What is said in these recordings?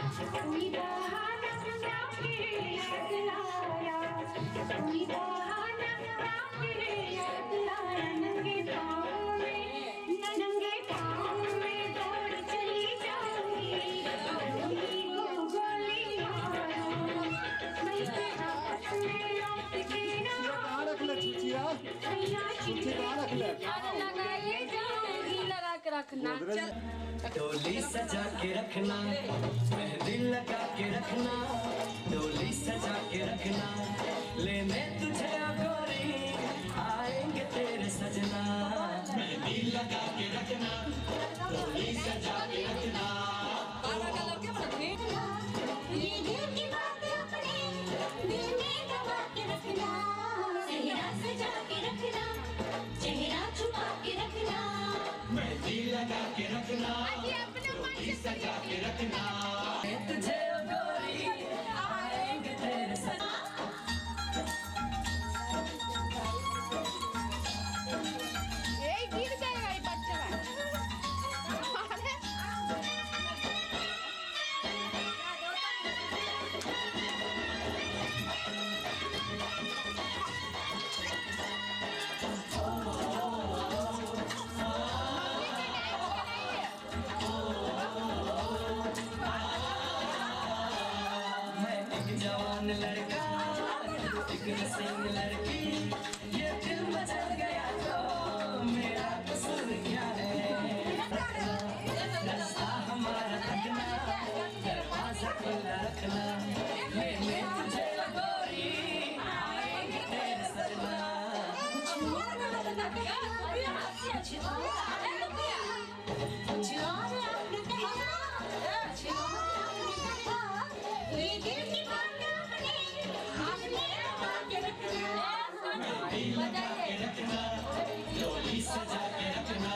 कोई बहाना बना के याद लाया, कोई बहाना बना के याद लाया। नंगे पाँव में दौड़ चली जाऊंगी, गोली को गोली मारो, मैं तेरे हाथ में लौट के ना लगाइए जाऊंगी, लगा के रखना। डोली सजा के रखना, मेहंदी लगा के रखना, डोली सजा के रखना, लेने तुझे गोरी आएंगे तेरे सजना। मेहंदी लगा के रखना, डोली सजा के रखना। ये दिल की बात अपने दिल में दबा के रखना, चेहरा सजा के रखना, चेहरा छुपा के रखना। मेहंदी लगा के रखना, डोली सजा के रखना, तुझे गोरी आएंगे तेरे सजना। लड़का एक रसीन लड़की, ये दिल मचल गया तो मेरा कसूर क्या है। रास्ता हमारा रखना, दरवाजा खुला रखना, लेने तुझे गोरी आएंगे तेरे सजना। लगा के रखना, डोली सजा के रखना,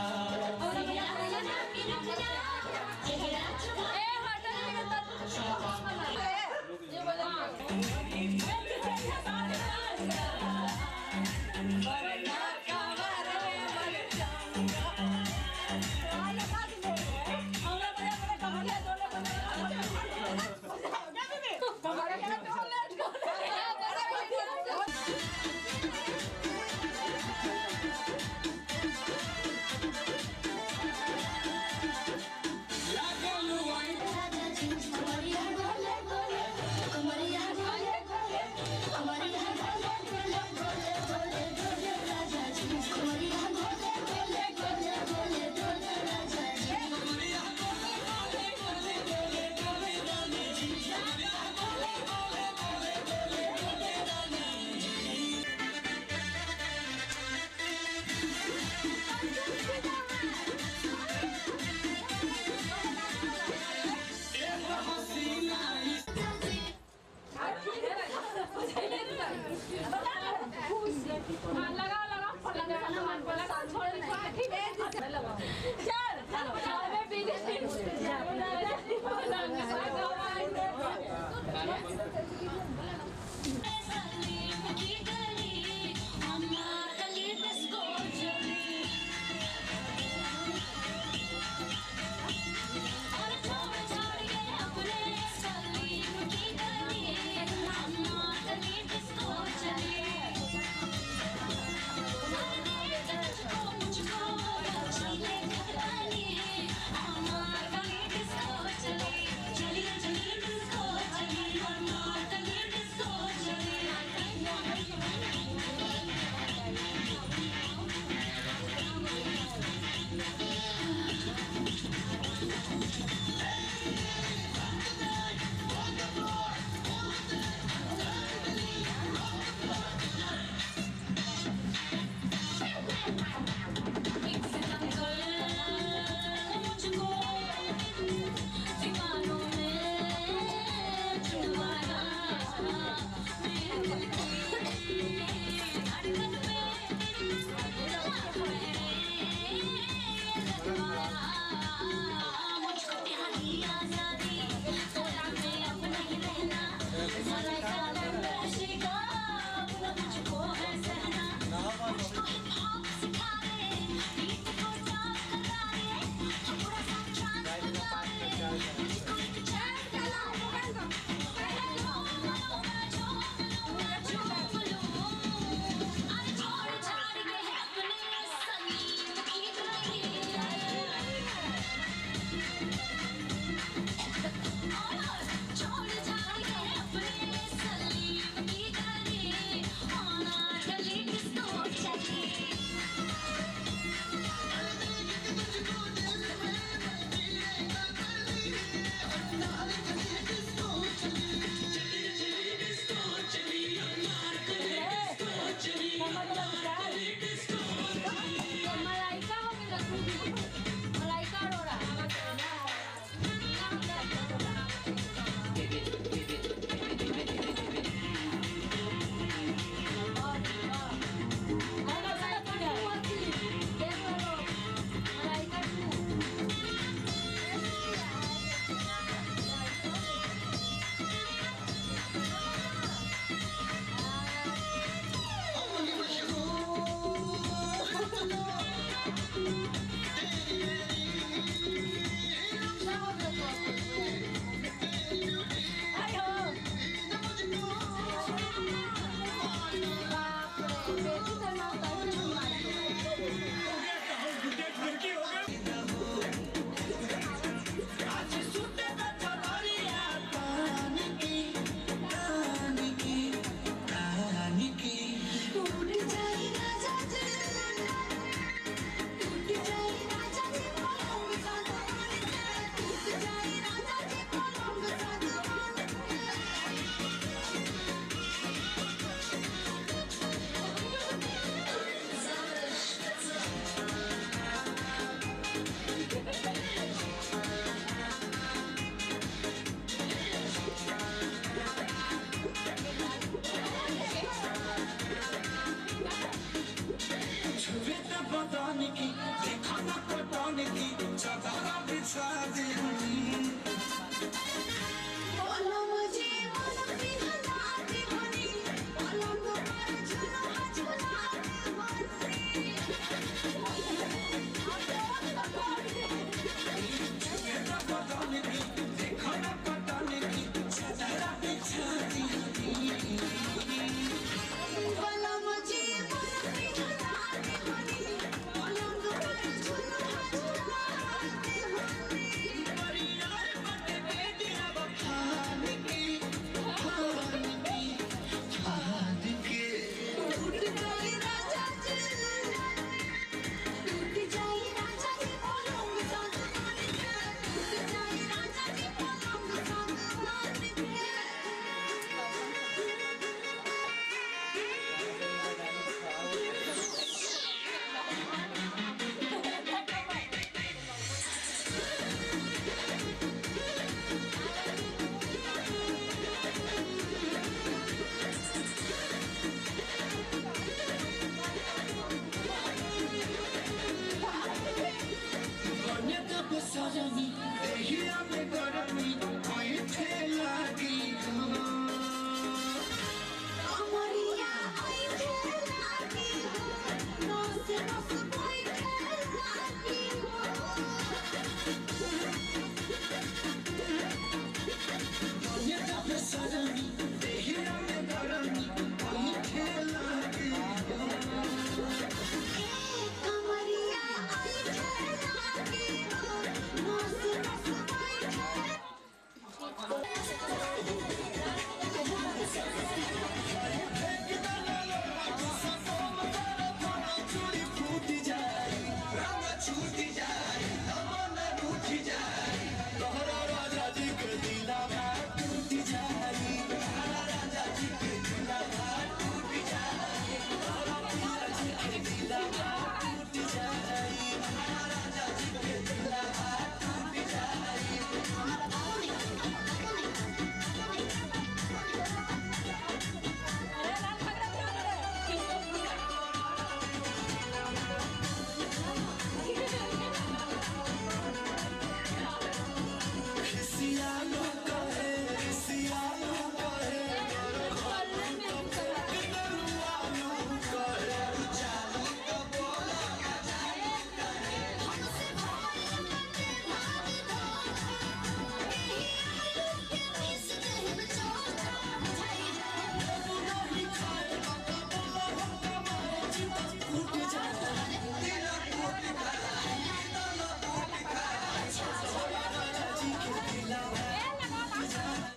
चेहरा छुपा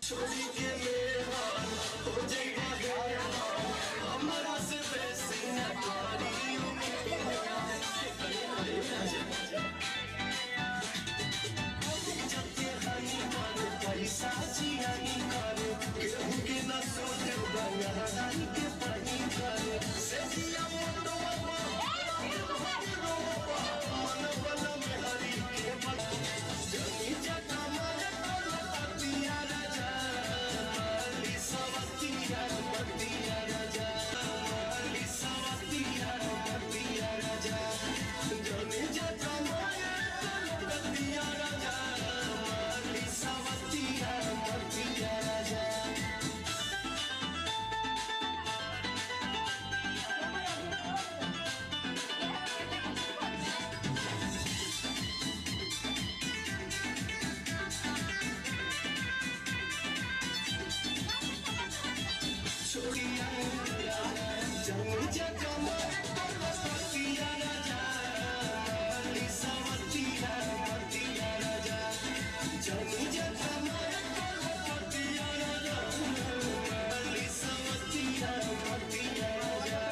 छोड़ी के मेहमान हो जाएगा हैरान, हमरा से बेसी न करी उम्मीद। जते हानि करे पैसा जियानी करे, केहू के न सोचे बंगाली के पानी करे। से जिया मोटो मन बना में हरी के बन जमी जटा मारे कोला पतिया राजा माली सवतिया पतिया राजा माली सवतिया पतिया राजा जमी जटा मारे कोला पतिया राजा माली सवतिया पतिया राजा। छोड़िया जमी जटा मारे कोला पतिया राजा माली सवतिया पतिया राजा जमी जटा मारे कोला पतिया राजा माली सवतिया पतिया राजा।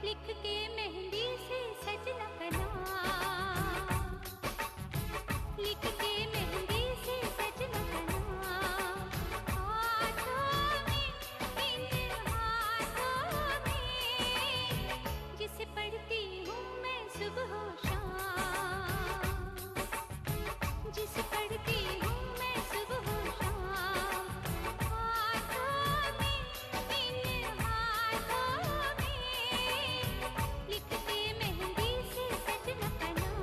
लिख के मेहंदी से सजना का नाम, लिख के मेहंदी से सजना का नाम, हाथों में, इन हाथों में, जिसे पढ़ती हूँ मैं सुबह शाम, जिसे पढ़ती हूँ मैं सुबह शाम, हाथों में, इन हाथों में, लिख के मेहंदी से सजना का नाम।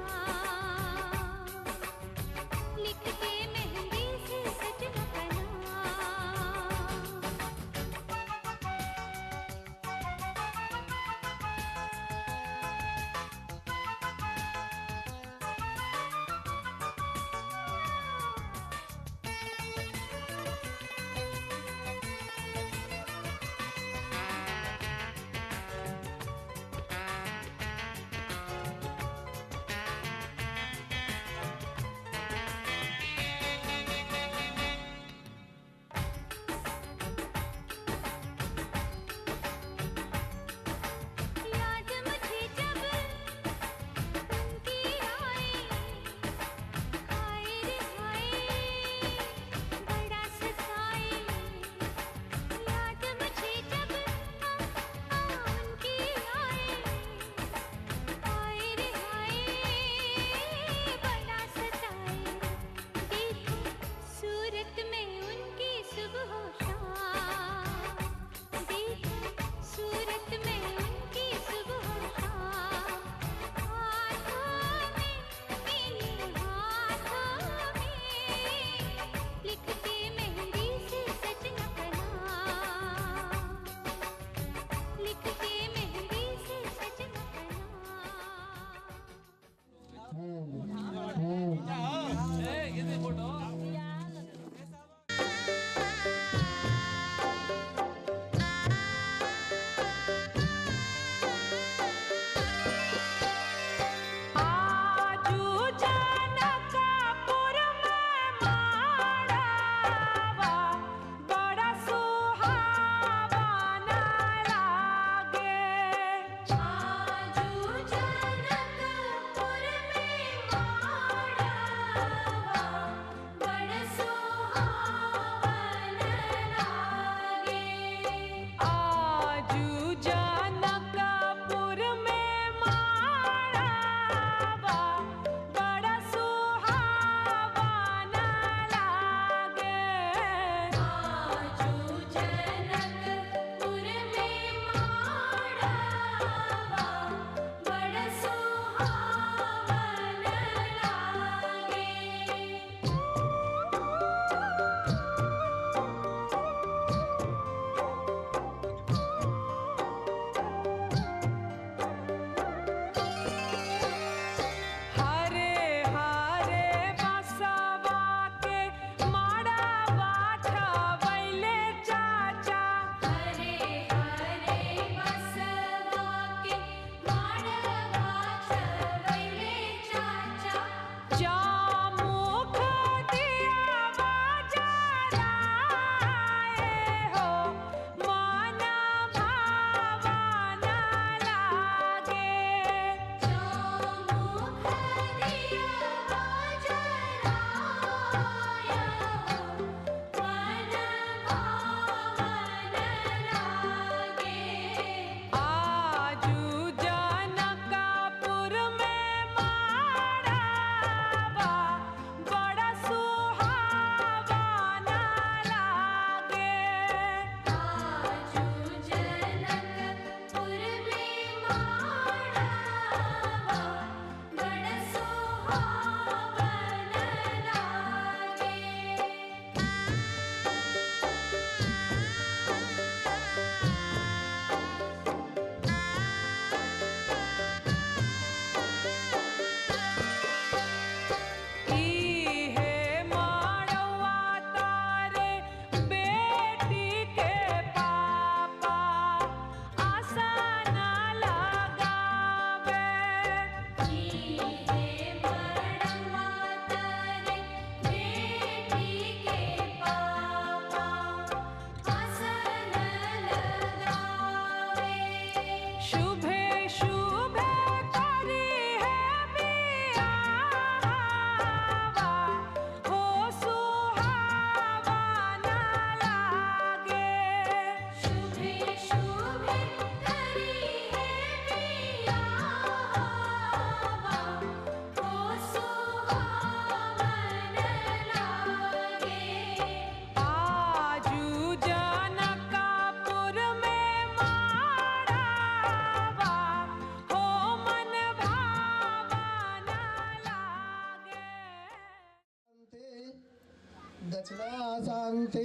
शांति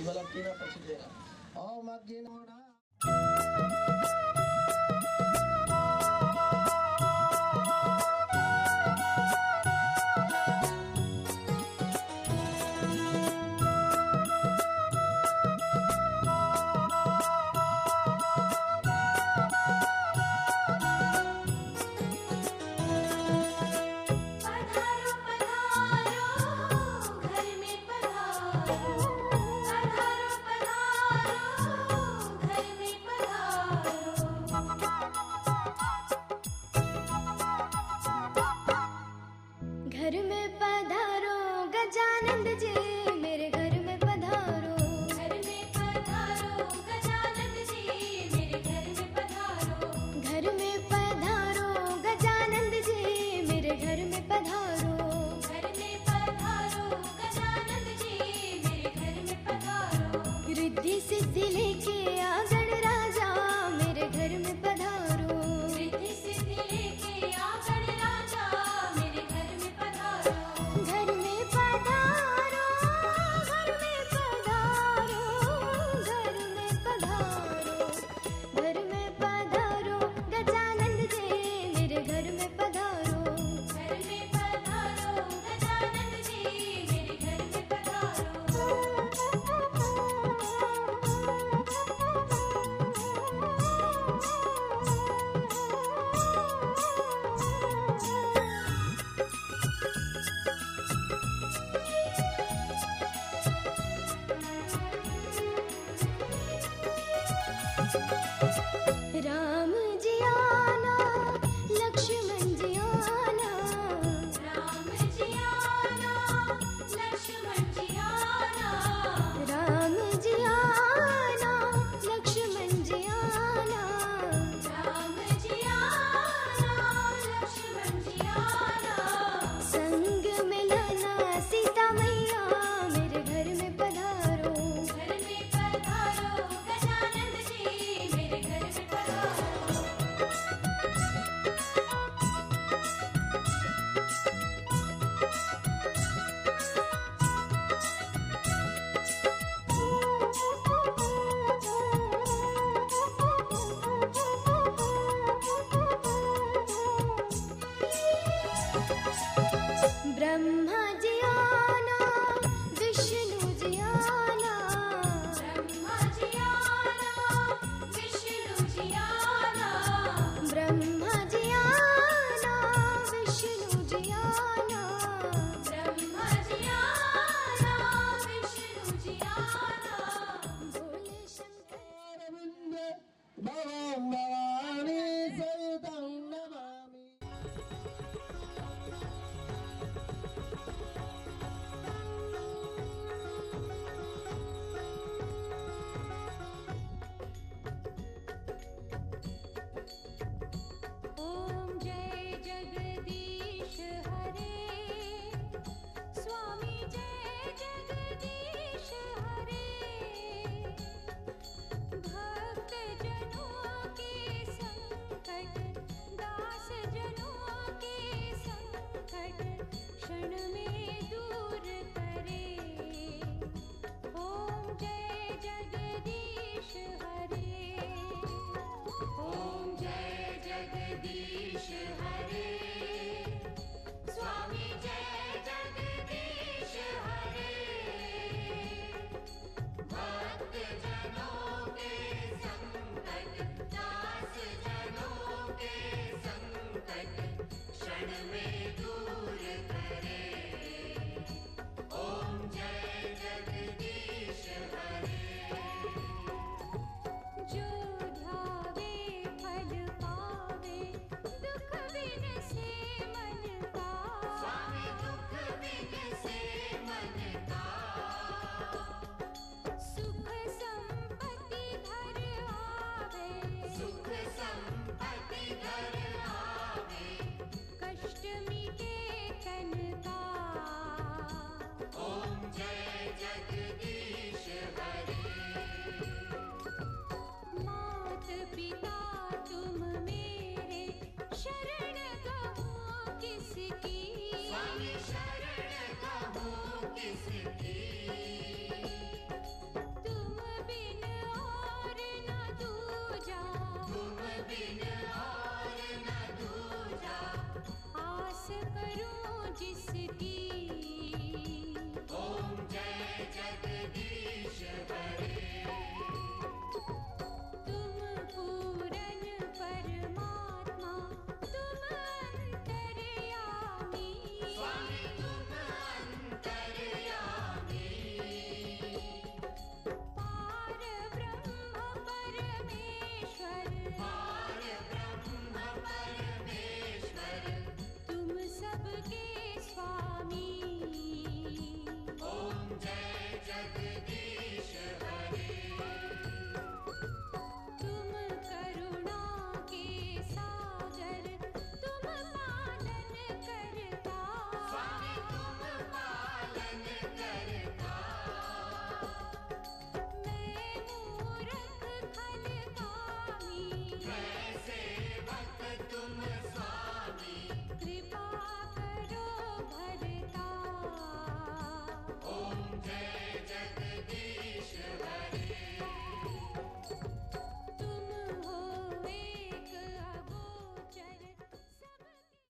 मला टीना પછી દેરા ઓ માગી નોડા पधारो पधारो घर में पधारो पधारो पधारो घर में पधारो घर में पधारो गजानंद जी मेरे घर में पधारो घर में पधारो गजानंद जी मेरे घर में पधारो घर में पधारो गजानंद जी मेरे घर में पधारो घर में पधारो गजानंद जी मेरे घर में पधारो रिद्धि सिद्धि लेके आ गणराजा मेरे घर में पधारो रिद्धि सिद्धि लेके आ गणराजा मेरे घर में पधारो घर में पधारो घर में पधारो घर में पधारो घर में पधारो गजानंद जी मेरे घर में पधारो घर में पधारो गजानंद जी मेरे घर में पधारो